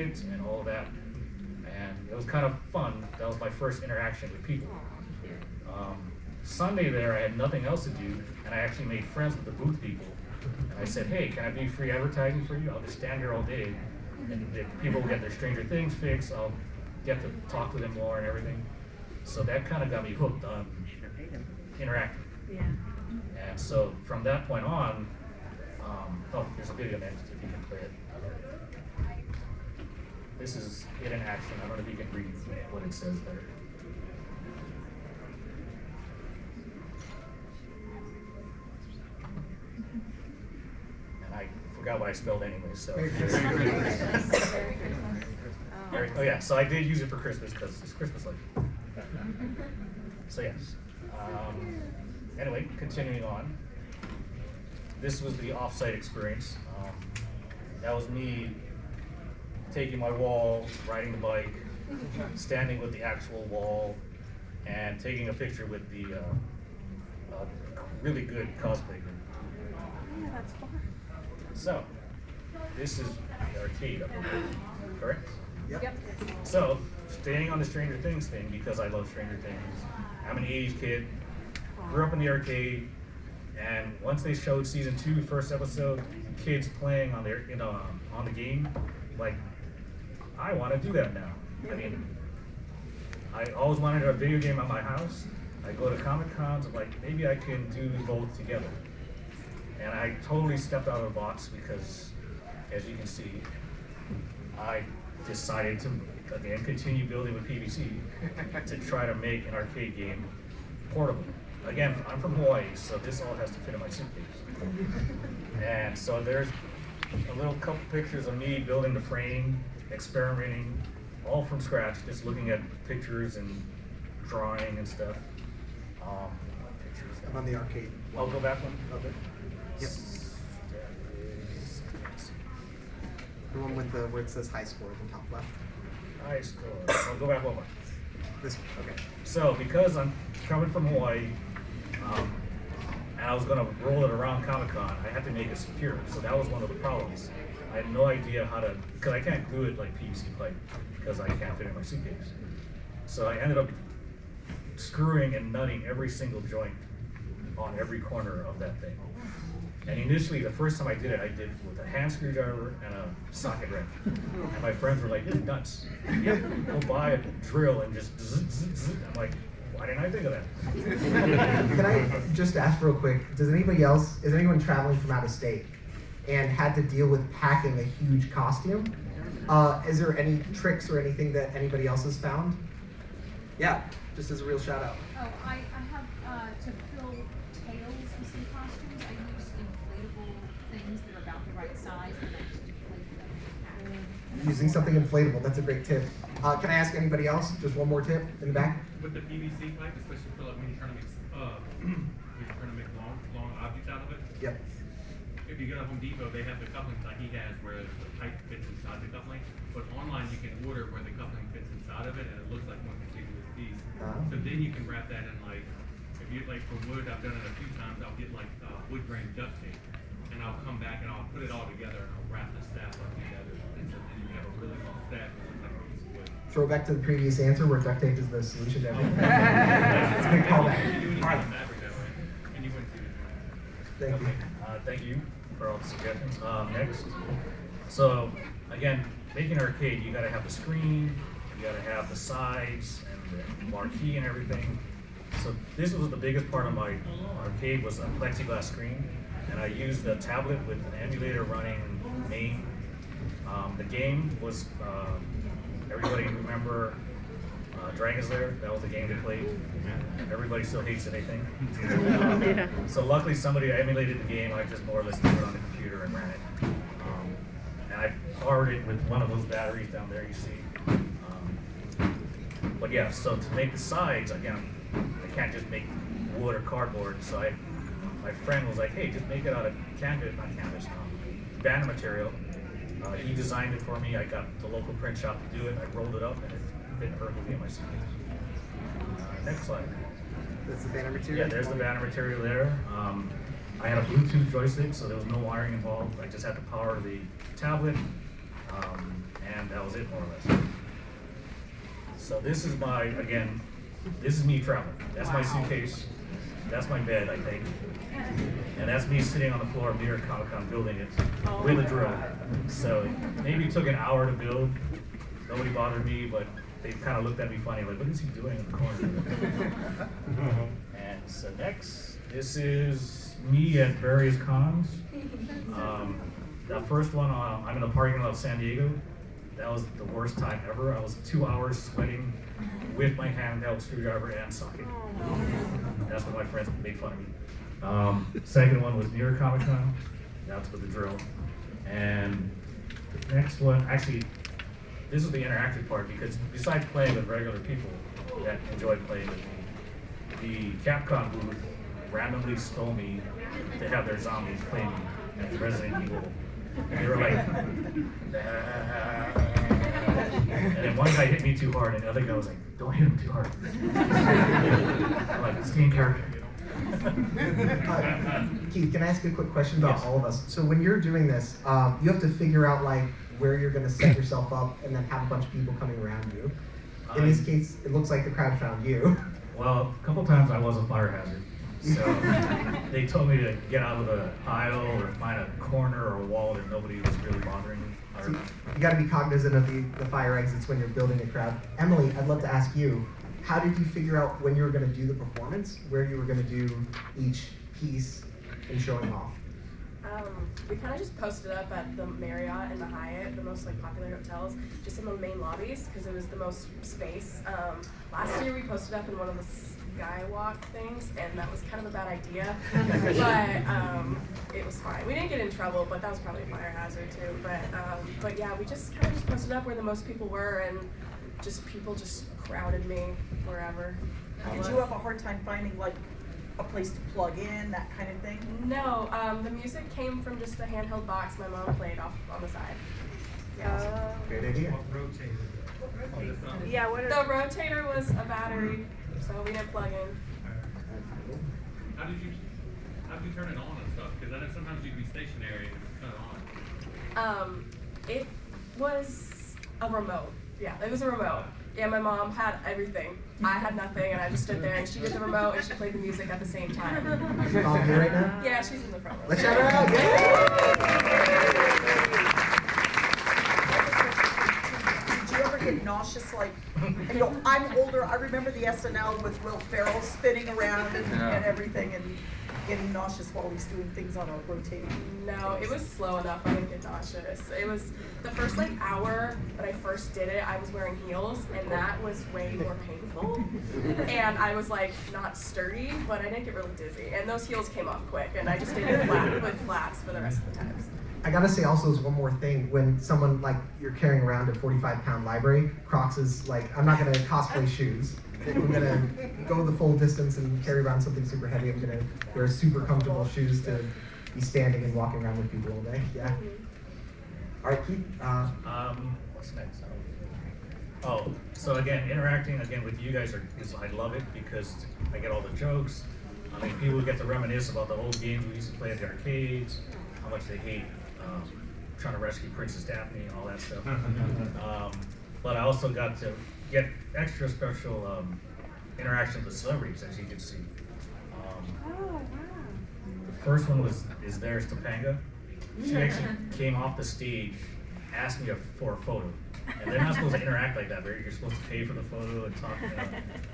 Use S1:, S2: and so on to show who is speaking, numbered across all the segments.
S1: kids and all of that. And it was kind of fun. That was my first interaction with people. Sunday there, I had nothing else to do, and I actually made friends with the booth people. And I said, hey, can I be free advertising for you? I'll just stand here all day, and if people get their Stranger Things fix, I'll get to talk to them more and everything. So that kind of got me hooked on interacting.
S2: Yeah.
S1: And so from that point on, oh, there's a video next if you can play it. This is it in action. I don't know if you can read what it says there. And I forgot what I spelled anyway, so. Oh yeah, so I did use it for Christmas because it's Christmas like. So yes. Anyway, continuing on. This was the off-site experience. That was me taking my wall, riding the bike, standing with the actual wall, and taking a picture with the really good cosplay group.
S2: Yeah, that's fun.
S1: So, this is the arcade up there, correct?
S2: Yep.
S1: So, staying on the Stranger Things thing, because I love Stranger Things, I'm an 80s kid, grew up in the arcade, and once they showed season 2, first episode, kids playing on their, on the game, like, I want to do that now. I mean, I always wanted a video game at my house. I go to Comic Cons, I'm like, maybe I can do both together. And I totally stepped out of the box because, as you can see, I decided to, again, continue building with PVC to try to make an arcade game portable. Again, I'm from Hawaii, so this all has to fit in my suitcase. And so there's a little couple pictures of me building the frame, experimenting, all from scratch, just looking at pictures and drawing and stuff. Pictures.
S3: I'm on the arcade.
S1: I'll go back one.
S3: Okay. Yep. The one with the where it says high score at the top left.
S1: High score. I'll go back one more.
S3: This one. Okay.
S1: So because I'm coming from Hawaii, and I was going to roll it around Comic-Con, I had to make it secure. So that was one of the problems. I had no idea how to, because I can't glue it like PVC pipe, because I can't fit it in my suitcase. So I ended up screwing and nutting every single joint on every corner of that thing. And initially, the first time I did it with a hand screwdriver and a socket wrench. And my friends were like, "You're nuts. Go buy a drill and just zzz, zzz, zzz." I'm like, why didn't I think of that?
S4: Can I just ask real quick, is anyone traveling from out of state and had to deal with packing a huge costume? Is there any tricks or anything that anybody else has found? Yeah, just as a real shout out.
S5: Oh, I have, to fill tails with some costumes, I use inflatable things that are about the right size, and I just inflate them.
S4: Using something inflatable, that's a great tip. Can I ask anybody else, just one more tip in the back?
S6: With the PVC pipe, especially for like when you're trying to make long objects out of it.
S4: Yep.
S6: If you go to Home Depot, they have the couplings like he has where the pipe fits inside the coupling. But online you can order where the coupling fits inside of it and it looks like one contiguous piece. So then you can wrap that in like, if you like for wood, I've done it a few times, I'll get like wood grain duct tape and I'll come back and I'll put it all together and I'll wrap the staff up together. And so then you have a really long staff that looks like a piece of wood.
S4: Throw back to the previous answer where duct tape is the solution to everything. It's a good callback. All right. Thank you.
S1: Thank you for all the suggestions. Next. So, again, making an arcade, you gotta have the screen, you gotta have the sides and the marquee and everything. So this was the biggest part of my arcade was a plexiglass screen, and I used a tablet with an emulator running MAME. The game was, everybody remember Dragon's Lair? That was the game they played. Everybody still hates it, I think. So luckily somebody emulated the game. I just more or less threw it on the computer and ran it. And I powered it with one of those batteries down there you see. But yeah, so to make the sides, again, I can't just make wood or cardboard. So my friend was like, hey, just make it out of banner material. He designed it for me. I got the local print shop to do it. I rolled it up and it fit perfectly in my suitcase. Next slide.
S3: That's the banner material?
S1: Yeah, there's the banner material there. I had a Bluetooth joystick, so there was no wiring involved. I just had to power the tablet, and that was it more or less. So this is my, again, this is me traveling. That's my suitcase. That's my bed, I think. And that's me sitting on the floor of New York Comic Con building it with a drill. So maybe it took an hour to build. Nobody bothered me, but they kind of looked at me funny, like, what is he doing in the corner? And so next, this is me at various cons. That first one, I'm in the parking lot of San Diego. That was the worst time ever. I was 2 hours sweating with my handheld screwdriver and socket. That's when my friends made fun of me. Second one was New York Comic Con. That's with the drill. And the next one, actually, this is the interactive part because besides playing with regular people that enjoy playing with me, the Capcom booth randomly stole me to have their zombies play me as Resident Evil. And they were like, and then one guy hit me too hard, and the other guy was like, don't hit him too hard. I'm like, stay in character.
S4: Keith, can I ask you a quick question about all of us? So when you're doing this, you have to figure out like where you're going to set yourself up and then have a bunch of people coming around you. In this case, it looks like the crowd found you.
S1: Well, a couple times I was a fire hazard. So they told me to get out of the aisle or find a corner or a wall that nobody was really bothering me.
S4: So you got to be cognizant of the fire exits when you're building a crowd. Emily, I'd love to ask you, how did you figure out when you were going to do the performance, where you were going to do each piece and showing off?
S2: We kind of just posted up at the Marriott and the Hyatt, the most like popular hotels, just in the main lobbies because it was the most space. Last year we posted up in one of the skywalk things, and that was kind of a bad idea, but it was fine. We didn't get in trouble, but that was probably a fire hazard too. But yeah, we just kind of just posted up where the most people were, and just people just crowded me wherever.
S7: Did you have a hard time finding like a place to plug in, that kind of thing?
S2: No, the music came from just a handheld box my mom played off on the side. Yeah.
S4: Great idea.
S7: Yeah, what
S2: The rotator was a battery, so we didn't plug in.
S6: How did you turn it on and stuff? Because I know sometimes you'd be stationary and turn it on.
S2: It was a remote. Yeah, it was a remote. Yeah, my mom had everything. I had nothing, and I just stood there, and she did the remote, and she played the music at the same time.
S4: Is your mom here right now?
S2: Yeah, she's in the front row.
S4: Let's shout her out. Yay!
S7: Did you ever get nauseous? Like, you know, I'm older. I remember the SNL with Will Ferrell spinning around and everything, and getting nauseous while he's doing things on a rotating.
S2: No, it was slow enough. I didn't get nauseous. It was the first like hour that I first did it. I was wearing heels, and that was way more painful. And I was like not sturdy, but I didn't get really dizzy. And those heels came off quick, and I just stayed with flats for the rest of the times.
S4: I gotta say also is one more thing, when someone like you're carrying around a 45-pound library, Crocs is like, I'm not gonna cosplay shoes. I'm gonna go the full distance and carry around something super heavy. I'm gonna wear super comfortable shoes to be standing and walking around with people all day. Yeah. All right, Keith.
S1: What's next? Oh, so again, interacting again with you guys I love it because I get all the jokes. I mean, people get to reminisce about the old games we used to play at the arcades, how much they hate trying to rescue Princess Daphne and all that stuff. But I also got to get extra special interaction with celebrities, as you can see. The first one is there's Topanga. She actually came off the stage, asked me for a photo. And they're not supposed to interact like that. You're supposed to pay for the photo and talk. You know.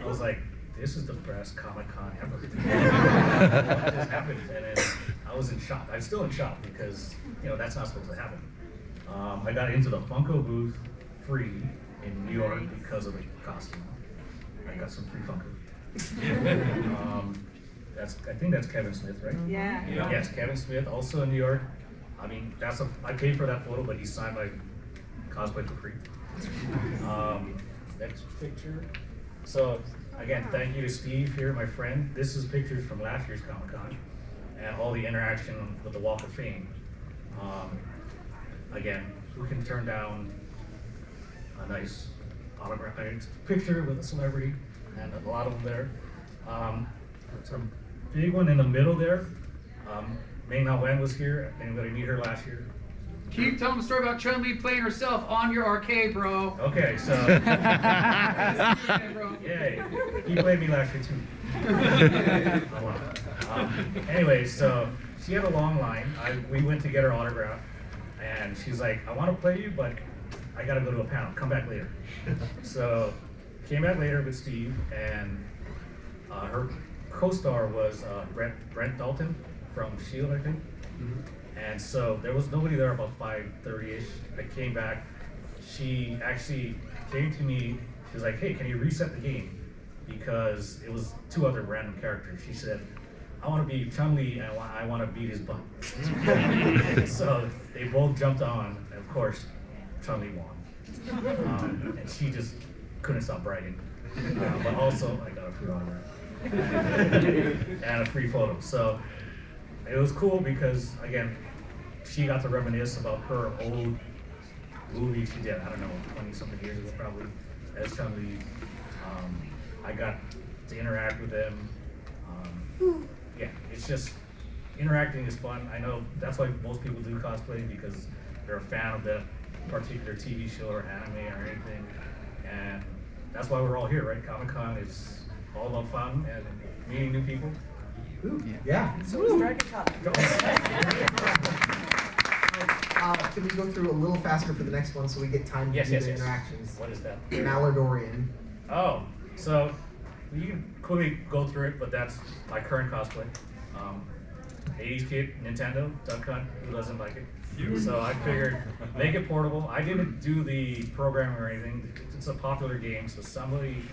S1: I was like, this is the best Comic-Con ever. What just happened? And then I was in shock. I'm still in shock because, you know, that's not supposed to happen. I got into the Funko booth free in New York because of the costume. I got some free Funko. I think that's Kevin Smith, right?
S7: Yeah.
S1: Yes, Kevin Smith, also in New York. I mean, I paid for that photo, but he signed my cosplay for free. Next picture. So again, thank you to Steve here, my friend. This is pictures from last year's Comic-Con and all the interaction with the Walk of Fame. Again, who can turn down a nice autograph picture with a celebrity, and a lot of them there. Some big one in the middle there. Mei Na Wen was here. Anybody meet her last year?
S8: Keith, tell them a story about Chun-Li playing herself on your arcade, bro.
S1: Okay, so yay, he played me last year too. Anyway, so she had a long line. We went to get her autograph, and she's like, "I want to play you, but I gotta go to a panel. Come back later." So came back later with Steve, and her co-star was Brent Dalton from S.H.I.E.L.D., I think. And so there was nobody there about 5:30ish. I came back. She actually came to me. She was like, "Hey, can you reset the game?" Because it was 2 other random characters. She said, "I want to be Chun-Li and I want to beat his butt." So they both jumped on, and of course, Chun-Li won. And she just couldn't stop bragging. But also, I got a free autograph and a free photo. So it was cool because, again, she got to reminisce about her old movie she did, I don't know, 20-something years ago probably, as Chun-Li. I got to interact with them. Yeah, it's just, interacting is fun. I know that's why most people do cosplay, because they're a fan of that particular TV show or anime or anything. And that's why we're all here, right? Comic-Con is all about fun and meeting new people.
S4: Ooh, yeah.
S7: So is Dragon Con.
S4: Can we go through a little faster for the next one so we get time to do the interactions?
S1: What is that?
S4: Maladorian.
S1: Oh, so you can quickly go through it, but that's my current cosplay. 80s kid, Nintendo, Duck Hunt, who doesn't like it? So I figured, make it portable. I didn't do the programming or anything. It's a popular game, so somebody